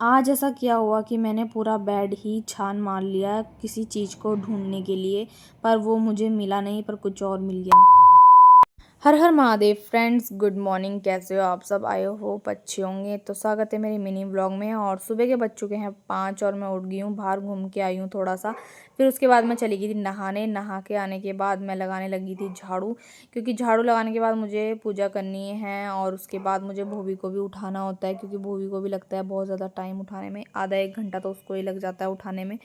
आज ऐसा क्या हुआ कि मैंने पूरा बेड ही छान मार लिया किसी चीज़ को ढूँढने के लिए, पर वो मुझे मिला नहीं, पर कुछ और मिल गया। हर हर महादेव फ्रेंड्स, गुड मॉर्निंग। कैसे हो आप सब? आई होप अच्छे होंगे। तो स्वागत है मेरे मिनी ब्लॉग में। और सुबह के बज चुके हैं 5 और मैं उठ गई हूँ, बाहर घूम के आई हूँ थोड़ा सा। फिर उसके बाद मैं चली गई थी नहाने। नहा के आने के बाद मैं लगाने लगी थी झाड़ू, क्योंकि झाड़ू लगाने के बाद मुझे पूजा करनी है और उसके बाद मुझे भूवी को भी उठाना होता है, क्योंकि भूवी को भी लगता है बहुत ज़्यादा टाइम उठाने में, आधा 1 घंटा तो उसको ही लग जाता है उठाने में।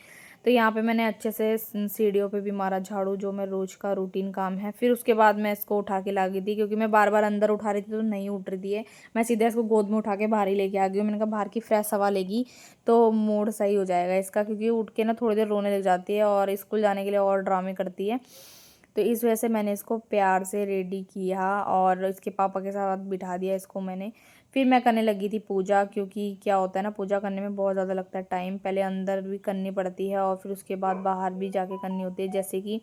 तो यहाँ पे मैंने अच्छे से सीढ़ियों पे भी मारा झाड़ू, जो मैं रोज़ का रूटीन काम है। फिर उसके बाद मैं इसको उठा के ला गई थी, क्योंकि मैं बार बार अंदर उठा रही थी तो नहीं उठ रही थी है। मैं सीधा इसको गोद में उठा के बाहर ही लेके आ गई हूँ। मैंने कहा बाहर की फ्रेश हवा लेगी तो मूड सही हो जाएगा इसका, क्योंकि उठ के ना थोड़ी देर रोने लग जाती है और स्कूल जाने के लिए और ड्रामे करती है। तो इस वजह से मैंने इसको प्यार से रेडी किया और इसके पापा के साथ बिठा दिया इसको मैंने। फिर मैं करने लगी थी पूजा, क्योंकि क्या होता है ना, पूजा करने में बहुत ज़्यादा लगता है टाइम। पहले अंदर भी करनी पड़ती है और फिर उसके बाद बाहर भी जाके करनी होती है, जैसे कि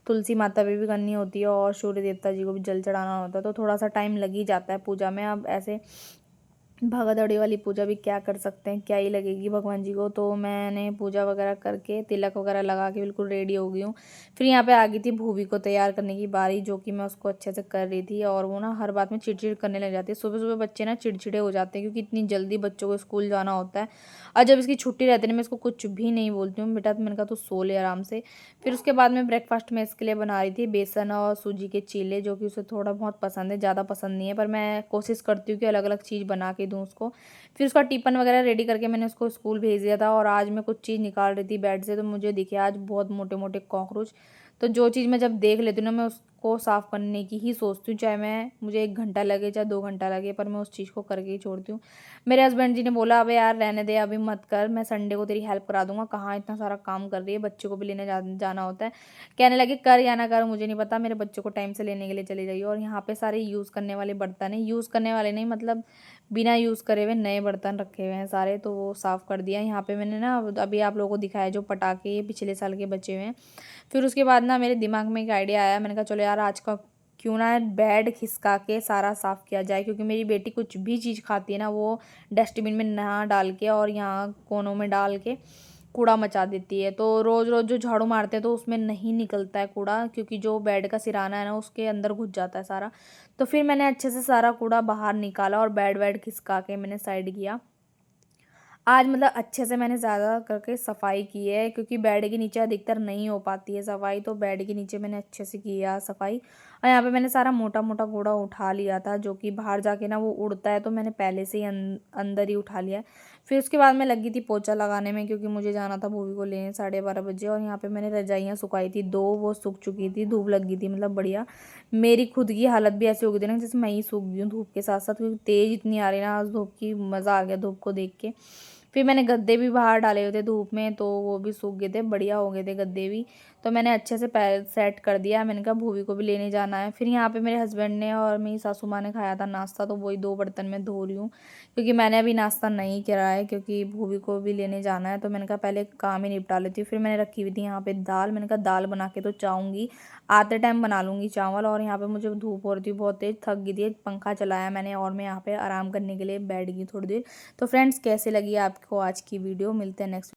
तुलसी माता पे भी करनी होती है और सूर्य देवता जी को भी जल चढ़ाना होता है। तो थोड़ा सा टाइम लग ही जाता है पूजा में। अब ऐसे भागा दौड़ी वाली पूजा भी क्या कर सकते हैं, क्या ही लगेगी भगवान जी को। तो मैंने पूजा वगैरह करके तिलक वगैरह लगा के बिल्कुल रेडी हो गई हूँ। फिर यहाँ पे आ गई थी भूवी को तैयार करने की बारी, जो कि मैं उसको अच्छे से कर रही थी। और वो ना हर बात में चिड़चिड़ करने लग जाती है। सुबह सुबह बच्चे ना चिड़चिड़े हो जाते हैं, क्योंकि इतनी जल्दी बच्चों को स्कूल जाना होता है। और जब इसकी छुट्टी रहती है ना, मैं इसको कुछ भी नहीं बोलती हूँ, बेटा तो मैंने कहा तो सो ले आराम से। फिर उसके बाद मैं ब्रेकफास्ट में इसके लिए बना रही थी बेसन और सूजी के चीले, जो कि उसे थोड़ा बहुत पसंद है, ज़्यादा पसंद नहीं है, पर मैं कोशिश करती हूँ कि अलग अलग चीज़ बना के दूँ उसको। फिर उसका टिफ़िन वगैरह रेडी करके मैंने उसको स्कूल भेज दिया था। और आज मैं कुछ चीज़ निकाल रही थी बेड से, तो मुझे दिखे आज बहुत मोटे मोटे कॉकरोच। तो जो चीज़ मैं जब देख लेती हूँ ना, मैं उसको साफ़ करने की ही सोचती हूँ, चाहे मुझे 1 घंटा लगे चाहे 2 घंटा लगे, पर मैं उस चीज़ को करके ही छोड़ती हूँ। मेरे हस्बैंड जी ने बोला, अबे यार रहने दे, अभी मत कर, मैं संडे को तेरी हेल्प करा दूंगा, कहाँ इतना सारा काम कर रही है, बच्चों को भी लेने जाना होता है। कहने लगे कर या ना कर मुझे नहीं पता, मेरे बच्चों को टाइम से लेने के लिए चली जाइए। और यहाँ पे सारे यूज़ करने वाले बर्तन है, यूज़ करने वाले नहीं मतलब बिना यूज़ करे हुए नए बर्तन रखे हुए हैं सारे, तो वो साफ़ कर दिया। यहाँ पे मैंने ना अभी आप लोगों को दिखाया जो पटाखे ये पिछले साल के बचे हुए हैं। फिर उसके बाद ना मेरे दिमाग में एक आइडिया आया, मैंने कहा चलो यार आज का क्यों ना बेड खिसका के सारा साफ़ किया जाए, क्योंकि मेरी बेटी कुछ भी चीज़ खाती है ना, वो डस्टबिन में ना डाल के और यहाँ कोनों में डाल के कूड़ा मचा देती है। तो रोज़ रोज़ जो झाड़ू मारते हैं तो उसमें नहीं निकलता है कूड़ा, क्योंकि जो बेड का सिराना है ना उसके अंदर घुस जाता है सारा। तो फिर मैंने अच्छे से सारा कूड़ा बाहर निकाला और बेड वेड खिसका के मैंने साइड किया। आज मतलब अच्छे से मैंने ज़्यादा करके सफाई की है, क्योंकि बेड के नीचे अधिकतर नहीं हो पाती है सफाई, तो बेड के नीचे मैंने अच्छे से किया सफाई। और यहाँ पे मैंने सारा मोटा मोटा कूड़ा उठा लिया था, जो कि बाहर जाके ना वो उड़ता है, तो मैंने पहले से ही अंदर ही उठा लिया है। फिर उसके बाद मैं लगी थी पोछा लगाने में, क्योंकि मुझे जाना था भूवी को लेने 12:30 बजे। और यहाँ पे मैंने रजाइयाँ सुखाई थी 2, वो सूख चुकी थी, धूप लग गई थी मतलब बढ़िया। मेरी खुद की हालत भी ऐसी हो गई थी ना, जैसे मैं ही सूख गई हूँ धूप के साथ साथ, क्योंकि तेज़ इतनी आ रही ना आज धूप की, मज़ा आ गया धूप को देख के। फिर मैंने गद्दे भी बाहर डाले हुए थे धूप में, तो वो भी सूख गए थे, बढ़िया हो गए थे गद्दे भी। तो मैंने अच्छे से पैर सेट कर दिया। मैंने कहा भूवी को भी लेने जाना है। फिर यहाँ पे मेरे हस्बैंड ने और मेरी सासू माँ ने खाया था नाश्ता, तो वही 2 बर्तन में धो रही हूँ, क्योंकि मैंने अभी नाश्ता नहीं करा है, क्योंकि भूवी को भी लेने जाना है। तो मैंने कहा पहले काम ही निपटा लेती हूँ। फिर मैंने रखी हुई थी यहाँ पे दाल, मैंने कहा दाल बना के तो चाहूँगी, आते टाइम बना लूँगी चावल। और यहाँ पे मुझे धूप हो रही थी बहुत तेज़, थक गई थी, पंखा चलाया मैंने और मैं यहाँ पे आराम करने के लिए बैठ गई थोड़ी देर। तो फ्रेंड्स कैसे लगी आपको आज की वीडियो, मिलते हैं नेक्स्ट